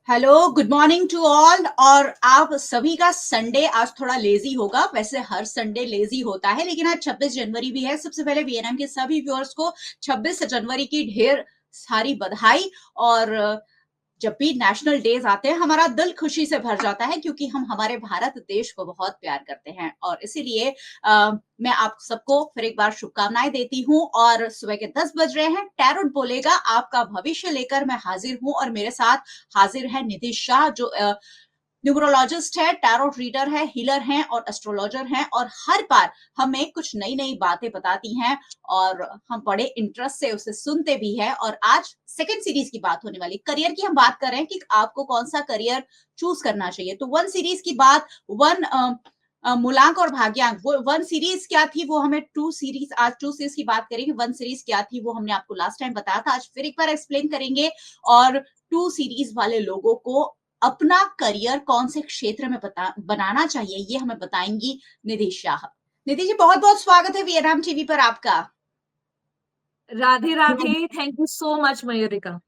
Hello, good morning to all. और आप सभी का संडे आज थोड़ा लेजी होगा। वैसे हर संडे लेजी होता है, लेकिन आज 26 जनवरी भी है। सबसे पहले वीएनएम के सभी व्यूअर्स को 26 जनवरी की ढेर सारी बधाई। और जब भी नेशनल डेज आते हैं हमारा दिल खुशी से भर जाता है, क्योंकि हम हमारे भारत देश को बहुत प्यार करते हैं। और इसीलिए मैं आप सबको फिर एक बार शुभकामनाएं देती हूँ। और सुबह के 10 बज रहे हैं, टैरोट बोलेगा आपका भविष्य लेकर मैं हाजिर हूँ। और मेरे साथ हाजिर है निधि शाह, जो न्यूमरोलॉजिस्ट है, टैरोट रीडर है, हीलर हैं और एस्ट्रोलॉजर हैं। और हर बार हमें कुछ नई नई बातें बताती हैं और हम बड़े इंटरेस्ट से उसे सुनते भी हैं। और आज सेकंड सीरीज की बात होने वाली, करियर की हम बात कर रहे हैं कि आपको कौन सा करियर चूज करना चाहिए। तो वन सीरीज की बात, वन मूलांक और भाग्यांक, वो वन सीरीज क्या थी वो हमें टू सीरीज, आज टू सीरीज की बात करेंगे। वन सीरीज क्या थी वो हमने आपको लास्ट टाइम बताया था, आज फिर एक बार एक्सप्लेन करेंगे। और टू सीरीज वाले लोगों को अपना करियर कौन से क्षेत्र में बनाना चाहिए, ये हमें बताएंगी निधि शाह। निधि जी, बहुत बहुत स्वागत है वीएनएम टीवी पर आपका। Radhe Radhe. Thank you so much Mayurika.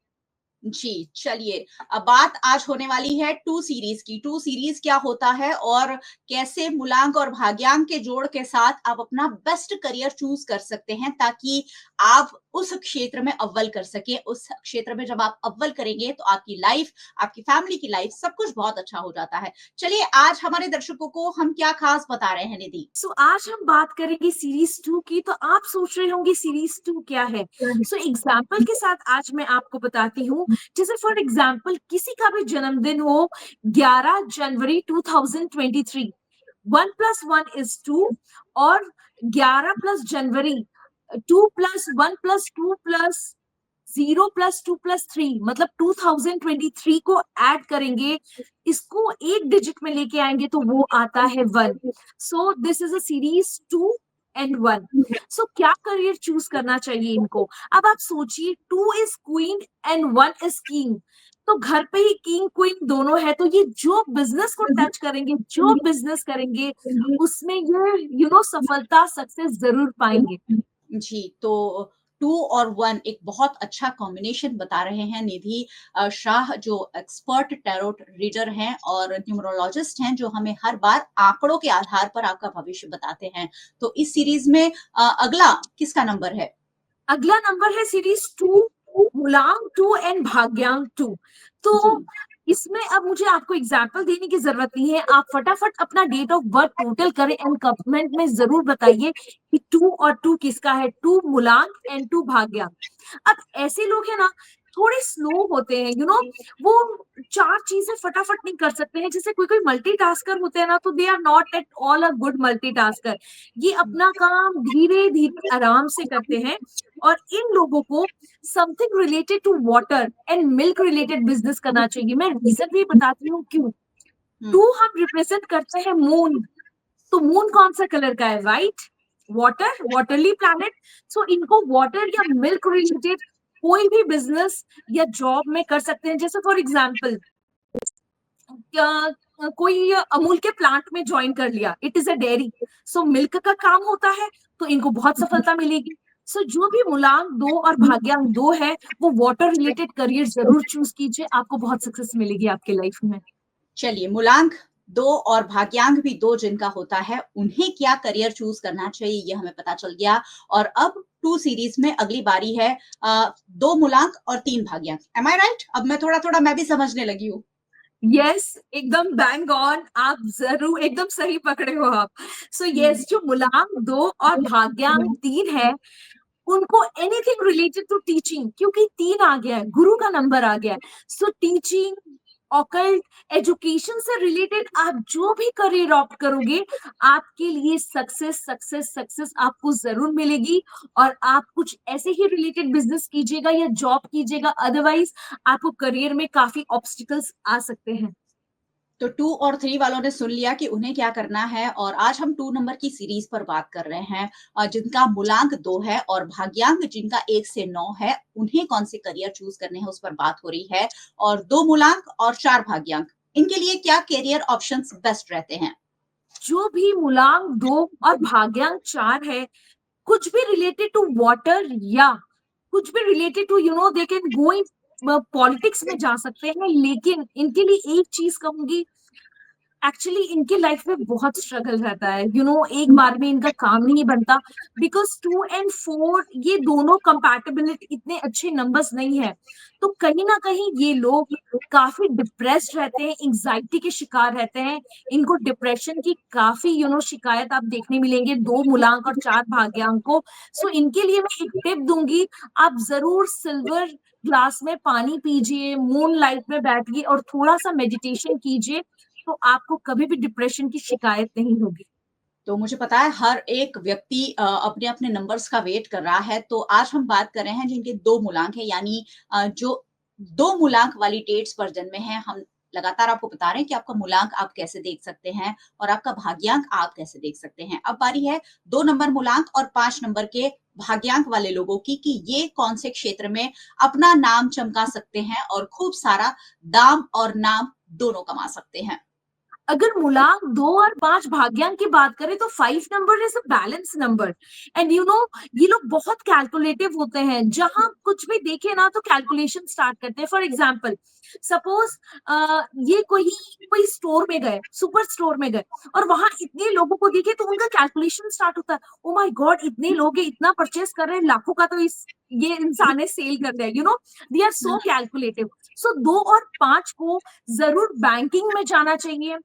जी चलिए, अब बात आज होने वाली है टू सीरीज की। टू सीरीज क्या होता है और कैसे मूलांक और भाग्यांक के जोड़ के साथ आप अपना बेस्ट करियर चूज कर सकते हैं, ताकि आप उस क्षेत्र में अव्वल कर सके। उस क्षेत्र में जब आप अव्वल करेंगे तो आपकी लाइफ, आपकी फैमिली की लाइफ, सब कुछ बहुत अच्छा हो जाता है। चलिए, आज हमारे दर्शकों को हम क्या खास बता रहे हैं निधि। आज हम बात करेंगे सीरीज 2 की। तो आप सोच रहे होंगे सीरीज 2 क्या है। एग्जाम्पल के साथ आज मैं आपको बताती हूँ। जैसे फॉर एग्जाम्पल किसी का भी जन्मदिन हो 11 जनवरी 2023, 1+1 is 2, और 11 प्लस जनवरी, 2+1+2+0+2+3, मतलब 2023 को ऐड करेंगे, इसको एक डिजिट में लेके आएंगे तो वो आता है 1। So this is a series 2 and 1। क्या करियर चूज करना चाहिए इनको। अब आप सोचिए, 2 is queen and 1 is king. तो घर पे ही किंग क्वीन दोनों है, तो ये जो बिजनेस को टच करेंगे, जो बिजनेस करेंगे, उसमें ये सफलता, सक्सेस जरूर पाएंगे। जी, तो टू और वन एक बहुत अच्छा कॉम्बिनेशन बता रहे हैं निधि शाह, जो एक्सपर्ट टैरोट रीडर हैं और न्यूमरोलॉजिस्ट हैं, जो हमें हर बार आंकड़ों के आधार पर आपका भविष्य बताते हैं। तो इस सीरीज में अगला किसका नंबर है? अगला नंबर है सीरीज 2, मूलांक 2 एंड भाग्यांक 2। जी। तो इसमें अब मुझे आपको एग्जाम्पल देने की जरूरत नहीं है, आप फटाफट अपना डेट ऑफ बर्थ टोटल करें एंड कमेंट में जरूर बताइए कि 2 और 2 किसका है, 2 मूलांक एंड 2 भाग्यांक। अब ऐसे लोग हैं ना, थोड़े स्लो होते हैं, वो चार चीजें फटाफट नहीं कर सकते हैं। जैसे कोई कोई मल्टीटास्कर होते हैं ना, तो they are not at all a good multitasker. ये अपना काम धीरे धीरे आराम से करते हैं। और इन लोगों को something related to water and milk related business करना चाहिए। मैं रीजन भी बताती हूँ क्यों। हम्म। 2 हम रिप्रेजेंट करते हैं मून। तो मून कौन सा कलर का है, व्हाइट, वाटर, वाटरली प्लैनेट। इनको वाटर या मिल्क रिलेटेड कोई भी बिजनेस या जॉब में कर सकते हैं। जैसे फॉर एग्जाम्पल, कोई अमूल के प्लांट में ज्वाइन कर लिया, it is a dairy, milk का काम होता है, तो इनको बहुत सफलता मिलेगी। जो भी मूलांक 2 और भाग्यांक 2 है, वो वाटर रिलेटेड करियर जरूर चूज कीजिए, आपको बहुत सक्सेस मिलेगी आपके लाइफ में। चलिए, मूलांक दो और भाग्यांक भी दो जिनका होता है, उन्हें क्या करियर चूज करना चाहिए ये हमें पता चल गया। और अब टू सीरीज में अगली बारी है, दो मूलांक और तीन भाग्यांक। एम आई राइट? अब मैं थोड़ा थोड़ा मैं भी समझने लगी हूँ। यस, एकदम बैंग ऑन, आप जरूर एकदम सही पकड़े हो आप। जो मूलांक 2 और भाग्यांक 3 है, उनको एनीथिंग रिलेटेड टू टीचिंग, क्योंकि 3 आ गया है, गुरु का नंबर आ गया है। टीचिंग, ऑकल्ट, एजुकेशन से रिलेटेड आप जो भी करियर ऑप्ट करोगे, आपके लिए सक्सेस सक्सेस सक्सेस आपको जरूर मिलेगी। और आप कुछ ऐसे ही रिलेटेड बिजनेस कीजिएगा या जॉब कीजिएगा, अदरवाइज आपको करियर में काफी ऑब्स्टिकल्स आ सकते हैं। तो टू और थ्री वालों ने सुन लिया कि उन्हें क्या करना है। और आज हम टू नंबर की सीरीज पर बात कर रहे हैं, जिनका मूलांक 2 है और भाग्यांक जिनका 1 से 9 है, उन्हें कौन से करियर चूज करने हैं उस पर बात हो रही है। और 2 मूलांक और 4 भाग्यांक, इनके लिए क्या करियर ऑप्शंस बेस्ट रहते हैं? जो भी मूलांक 2 और भाग्यांक 4 है, कुछ भी रिलेटेड टू वाटर, या कुछ भी related to they can go in politics में जा सकते हैं, लेकिन इनके लिए एक चीज कहूंगी, एक्चुअली इनके लाइफ में बहुत स्ट्रगल रहता है, एक बार में इनका काम नहीं बनता, बिकॉज 2 और 4 ये दोनों कंपैटिबिलिटी इतने अच्छे नंबर्स नहीं है। तो कहीं ना कहीं ये लोग काफी डिप्रेस्ड रहते हैं, एंजाइटी के शिकार रहते हैं, इनको डिप्रेशन की काफी शिकायत आप देखने मिलेंगे 2 मूलांक और 4 भाग्यांक को। सो इनके लिए मैं एक टिप दूंगी, आप जरूर सिल्वर ग्लास में पानी पीजिए, मून लाइट में बैठिए और थोड़ा सा मेडिटेशन कीजिए, तो आपको कभी भी डिप्रेशन की शिकायत नहीं होगी। तो मुझे पता है हर एक व्यक्ति अपने अपने नंबर्स का वेट कर रहा है। तो आज हम बात कर रहे हैं जिनके 2 मूलांक हैं, यानी जो 2 मूलांक वाली डेट्स पर जन्मे हैं। हम लगातार आपको बता रहे हैं कि आपका मूलांक आप कैसे देख सकते हैं और आपका भाग्यांक आप कैसे देख सकते हैं। अब बारी है 2 नंबर मूलांक और 5 नंबर के भाग्यांक वाले लोगों की कि ये कौन से क्षेत्र में अपना नाम चमका सकते हैं और खूब सारा दाम और नाम दोनों कमा सकते हैं। अगर मूलांक 2 और 5 भाग्यांक की बात करें तो 5 number is a balance number, and ये लोग बहुत कैलकुलेटिव होते हैं, जहां कुछ भी देखे ना तो कैलकुलेशन स्टार्ट करते हैं। फॉर एग्जाम्पल, सपोज ये कोई कोई स्टोर में गए, सुपर स्टोर में गए, और वहां इतने लोगों को देखे तो उनका कैलकुलेशन स्टार्ट होता है, ओ माय गॉड इतने लोग हैं, इतना परचेस कर रहे हैं, लाखों का तो इस ये इंसान है सेल कर दिया, दे आर सो कैलकुलेटिव। सो 2 और 5 को जरूर बैंकिंग में जाना चाहिए,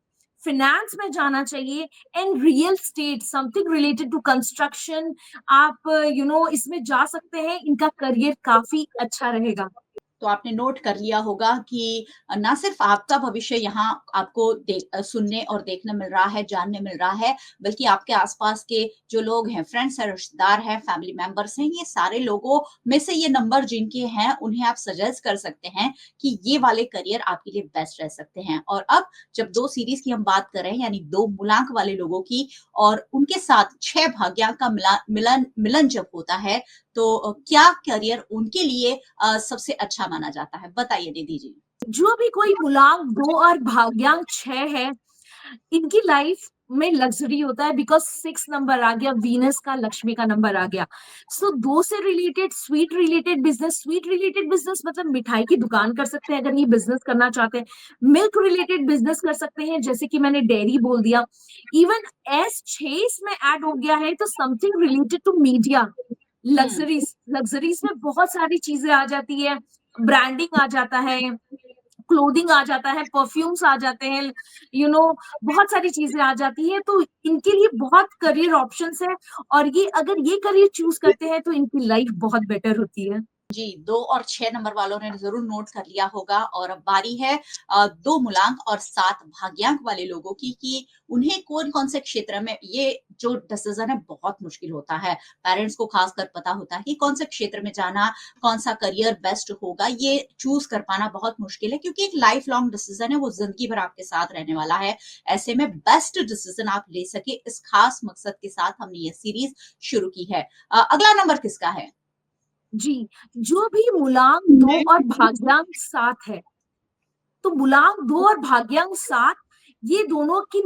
फिनेंस में जाना चाहिए, and real estate, something related to construction, आप इसमें जा सकते हैं, इनका करियर काफी अच्छा रहेगा। तो आपने नोट कर लिया होगा कि ना सिर्फ आपका भविष्य यहाँ आपको सुनने और देखने मिल रहा है, जानने मिल रहा है, बल्कि आपके आसपास के जो लोग हैं, फ्रेंड्स हैं, रिश्तेदार हैं, फैमिली मेंबर्स हैं, ये सारे लोगों में से ये नंबर जिनके हैं, उन्हें आप सजेस्ट कर सकते हैं कि ये वाले करियर आपके लिए बेस्ट रह सकते हैं। और अब जब 2 सीरीज की हम बात कर रहे हैं, यानी 2 मूलांक वाले लोगों की और उनके साथ 6 भाग्यांक का मिलन मिलन जब होता है, तो क्या करियर उनके लिए सबसे अच्छा माना जाता है? बताइए दीदी जी। जो भी कोई मूलांक 2 और भाग्यांक 6 है, इनकी लाइफ में लग्जरी होता है, बिकॉज 6 नंबर आ गया, वीनस का, लक्ष्मी का नंबर आ गया। सो 2 से रिलेटेड, स्वीट रिलेटेड बिजनेस मतलब मिठाई की दुकान कर सकते हैं अगर ये बिजनेस करना चाहते हैं, मिल्क रिलेटेड बिजनेस कर सकते हैं, जैसे कि मैंने डेयरी बोल दिया। इवन S6 इसमें ऐड हो गया है, तो समथिंग रिलेटेड टू मीडिया, हुँ। लग्जरीज में बहुत सारी चीजें आ जाती है, ब्रांडिंग आ जाता है, क्लोथिंग आ जाता है, परफ्यूम्स आ जाते हैं, यू नो बहुत सारी चीजें आ जाती है, तो इनके लिए बहुत करियर ऑप्शंस है, और ये अगर ये करियर चूज करते हैं तो इनकी लाइफ बहुत बेटर होती है। जी, 2 और 6 नंबर वालों ने ज़रूर नोट कर लिया होगा और अब बारी है 2 मूलांक और 7 भाग्यांक वाले लोगों की कि उन्हें कौन-कौन से क्षेत्र में ये जो डिसीज़न है बहुत मुश्किल होता है। पेरेंट्स को ख़ासकर पता होता है कि कौन से क्षेत्र में जाना, कौन-सा करियर बेस्ट होगा, ये चूज़ कर पाना बहुत मुश्किल है क्योंकि एक लाइफ लॉन्ग डिसीज़न है, वो ज़िंदगी भर आपके साथ रहने वाला है। ऐसे में बेस्ट डिसीज़न आप ले सकें, इस ख़ास मकसद के साथ हमने ये सीरीज़ शुरू की है। अगला नंबर किसका है? जी, जो भी मूलांक 2 और भाग्यांक 7 है, तो मूलांक 2 और भाग्यांक 7, ये दोनों की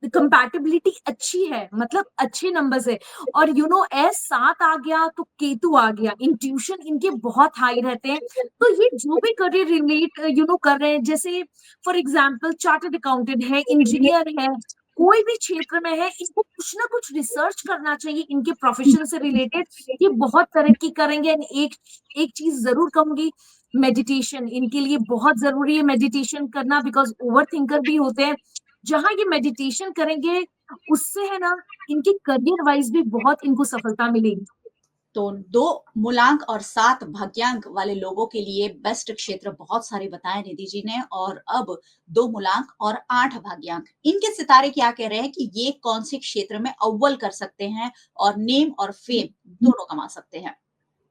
कंपैटिबिलिटी अच्छी है, मतलब अच्छे नंबर्स है। और S7 आ गया तो केतु आ गया, इंट्यूशन इनके बहुत हाई रहते हैं, तो ये जो भी करियर रिलेट कर रहे हैं, जैसे फॉर एग्जाम्पल चार्टर्ड अकाउंटेंट है, इंजीनियर है, कोई भी क्षेत्र में है, इनको कुछ ना कुछ रिसर्च करना चाहिए इनके प्रोफेशन से रिलेटेड, ये बहुत तरक्की करेंगे। And एक चीज जरूर कहूंगी, मेडिटेशन इनके लिए बहुत जरूरी है, मेडिटेशन करना, बिकॉज ओवर थिंकर भी होते हैं, जहां ये मेडिटेशन करेंगे उससे है ना, इनके करियर वाइज भी बहुत इनको सफलता मिलेगी। तो 2 मूलांक और 7 भाग्यांक वाले लोगों के लिए बेस्ट क्षेत्र बहुत सारे बताए निधि जी ने और अब 2 मूलांक और 8 भाग्यांक, इनके सितारे क्या कह रहे हैं कि ये कौन से क्षेत्र में अव्वल कर सकते हैं और नेम और फेम दोनों कमा सकते हैं।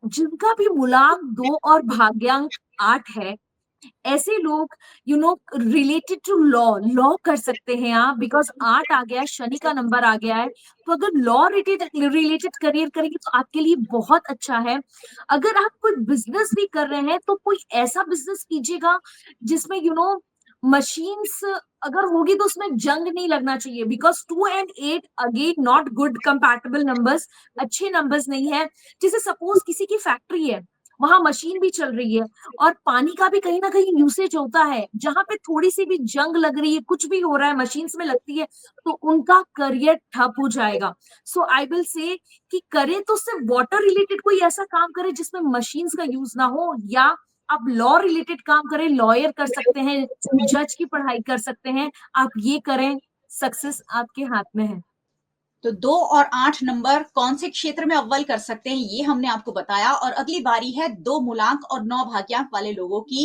जिनका भी मूलांक 2 और भाग्यांक 8 है, ऐसे लोग रिलेटेड टू लॉ लॉ कर सकते हैं आप, बिकॉज 8 आ गया है, शनि का नंबर आ गया है, तो अगर लॉ रिलेटेड रिलेटेड करियर करेंगे तो आपके लिए बहुत अच्छा है। अगर आप कोई बिजनेस भी कर रहे हैं तो कोई ऐसा बिजनेस कीजिएगा जिसमें मशीन्स अगर होगी तो उसमें जंग नहीं लगना चाहिए, because 2 and 8 again not good compatible numbers, अच्छे नंबर्स नहीं है। जैसे सपोज किसी की फैक्ट्री है, वहां मशीन भी चल रही है और पानी का भी कहीं ना कहीं यूसेज होता है। जहां पे थोड़ी सी भी जंग लग रही है, कुछ भी हो रहा है, मशीन्स में लगती है, तो उनका करियर ठप हो जाएगा। सो आई विल से कि करें तो सिर्फ वाटर रिलेटेड कोई ऐसा काम करें जिसमें मशीन्स का यूज ना हो, या आप लॉ रिलेटेड काम करें, लॉयर कर सकते हैं, जज की पढ़ाई कर सकते हैं, आप ये करें, सक्सेस आपके हाथ में है। तो 2 और 8 नंबर कौन से क्षेत्र में अव्वल कर सकते हैं ये हमने आपको बताया। और अगली बारी है 2 मूलांक और 9 भाग्यांक वाले लोगों की।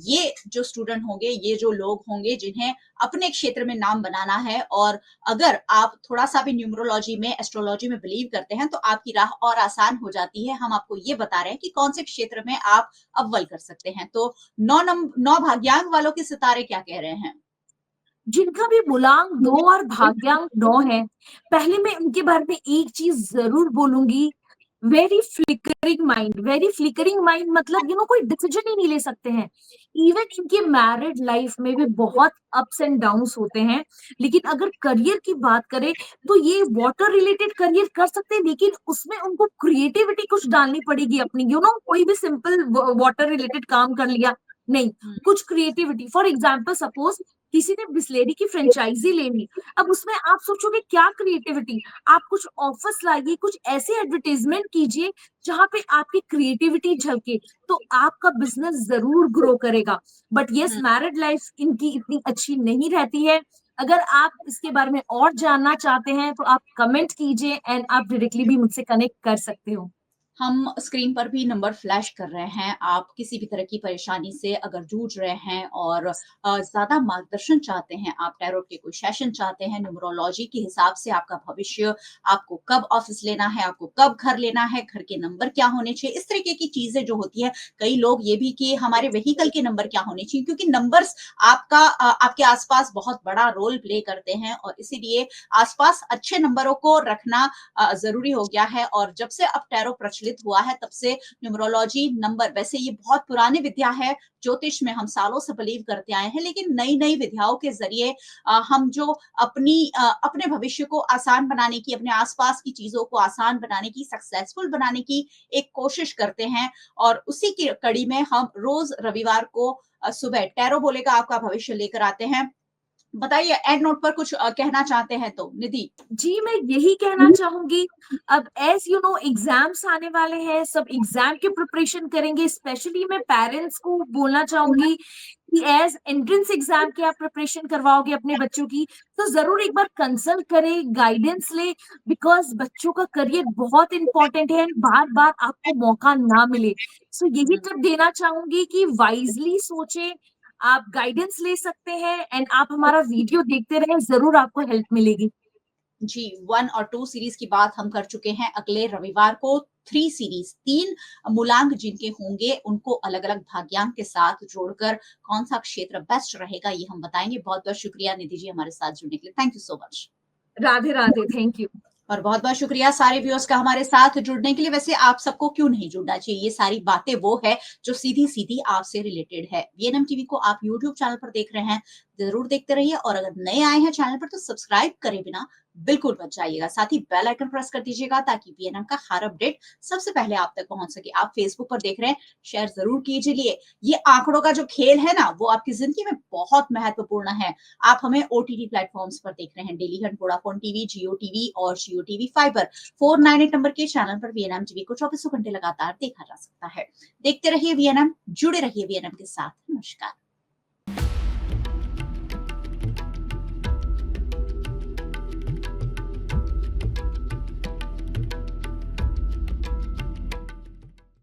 ये जो स्टूडेंट होंगे, ये जो लोग होंगे जिन्हें अपने क्षेत्र में नाम बनाना है, और अगर आप थोड़ा सा भी न्यूमरोलॉजी में, एस्ट्रोलॉजी में बिलीव करते हैं तो आपकी राह और आसान हो जाती है। हम आपको ये बता रहे हैं कि कौन से क्षेत्र में आप अव्वल कर सकते हैं। तो 9 भाग्यांक वालों के सितारे क्या कह रहे हैं? जिनका भी मूलांक 2 और भाग्यांक 9 है, पहले मैं इनके बारे में एक चीज जरूर बोलूंगी, very flickering mind. Very flickering mind मतलब कोई डिसीजन ही नहीं ले सकते हैं। इवन इनके मैरिड लाइफ में भी बहुत अप्स एंड डाउन्स होते हैं। लेकिन अगर करियर की बात करें तो ये वाटर रिलेटेड करियर कर सकते हैं, लेकिन उसमें उनको क्रिएटिविटी कुछ डालनी पड़ेगी अपनी। कोई भी सिंपल वाटर रिलेटेड काम कर लिया नहीं, कुछ क्रिएटिविटी। फॉर एग्जाम्पल सपोज किसी ने बिस्लेरी की फ्रेंचाइजी लेनी, अब उसमें आप सोचोगे क्या क्रिएटिविटी, आप कुछ ऑफर्स लाइए, कुछ ऐसे एडवर्टाइजमेंट कीजिए जहां पे आपकी क्रिएटिविटी झलके, तो आपका बिजनेस जरूर ग्रो करेगा। बट यस, मैरिड लाइफ इनकी इतनी अच्छी नहीं रहती है। अगर आप इसके बारे में और जानना चाहते हैं तो आप कमेंट कीजिए एंड आप डायरेक्टली भी मुझसे कनेक्ट कर सकते हो। हम स्क्रीन पर भी नंबर फ्लैश कर रहे हैं। आप किसी भी तरह की परेशानी से अगर जूझ रहे हैं और ज़्यादा मार्गदर्शन चाहते हैं, आप टैरोट के कोई सेशन चाहते हैं, न्यूमरोलॉजी के हिसाब से आपका भविष्य, आपको कब ऑफिस लेना है, आपको कब घर लेना है, घर के नंबर क्या होने चाहिए, इस तरीके की चीज़ें जो होती हैं। कई लोग ये भी कि हमारे व्हीकल के नंबर क्या होने चाहिए, क्योंकि नंबर्स आपके आस-पास बहुत बड़ा रोल प्ले करते हैं, और इसीलिए आस-पास अच्छे नंबरों को रखना ज़रूरी हो गया है। और जब से अब टैरो प्रचलित हुआ है तब से न्यूमरोलॉजी नंबर, वैसे ये बहुत पुरानी विद्या है, ज्योतिष में हम सालों से बिलीव करते आए हैं, लेकिन नई नई विद्याओं के जरिए हम जो अपने भविष्य को आसान बनाने की, अपने आसपास की चीजों को आसान बनाने की, सक्सेसफुल बनाने की एक कोशिश करते हैं। और उसी की कड़ी में हम रोज रविवार को सुबह टैरो बोलेगा आपका भविष्य लेकर आते हैं। बताइए, एंड नोट पर कुछ कहना चाहते हैं तो निधि? जी, मैं यही कहना चाहूंगी, अब एज यू नो एग्जाम्स आने वाले हैं, सब एग्जाम की प्रिपरेशन करेंगे। स्पेशली मैं पेरेंट्स को बोलना चाहूंगी कि एज एंट्रेंस एग्जाम की आप प्रिपरेशन करवाओगे अपने बच्चों की, तो जरूर एक बार कंसल्ट करें, गाइडेंस ले, बिकॉज बच्चों का करियर बहुत इंपॉर्टेंट है, बार बार आपको मौका ना मिले। सो यही टिप देना चाहूंगी कि वाइजली सोचें, आप गाइडेंस ले सकते हैं एंड आप हमारा वीडियो देखते रहें, जरूर आपको हेल्प मिलेगी। जी, 1 और 2 सीरीज़ की बात हम कर चुके हैं। अगले रविवार को 3 सीरीज़, 3 मूलांक जिनके होंगे, उनको अलग-अलग भाग्यांक के साथ जोड़कर कौन-सा क्षेत्र बेस्ट रहेगा, ये हम बताएँगे। बहुत-बहुत शुक्रिया निधि जी हमारे साथ जुड़ने के लिए। Thank you so much. Radhe Radhe, thank you. और बहुत-बहुत शुक्रिया सारे व्यूअर्स का हमारे साथ जुड़ने के लिए। वैसे आप सबको क्यों नहीं जुड़ना चाहिए? ये सारी बातें वो है जो सीधी-सीधी आपसे रिलेटेड है। वीएनएम टीवी को आप यूट्यूब चैनल पर देख रहे हैं, ज़रूर देखते रहिए, और अगर नए आए हैं चैनल पर तो सब्सक्राइब करे बिना बिल्कुल मत जाइएगा। साथ ही बेल आइकन प्रेस कर दीजिएगा ताकि वीएनएम का हर अपडेट सबसे पहले आप तक पहुँच सके। आप फेसबुक पर देख रहे हैं, शेयर ज़रूर कीजिए। ये आंकड़ों का जो खेल है ना, वो आपकी ज़िंदगी में बहुत महत्वपूर्ण है। आप हमें ओटीटी प्लेटफ़ॉर्म्स पर देख रहे हैं, डेली हंट, वोडाफोन टीवी, जियो टीवी और जियो टीवी फाइबर। 498 नंबर के चैनल पर वीएनएम टीवी को चौबीसों घंटे लगातार देखा जा सकता है। देखते रहिए वीएनएम, जुड़े रहिए वीएनएम के साथ। नमस्कार।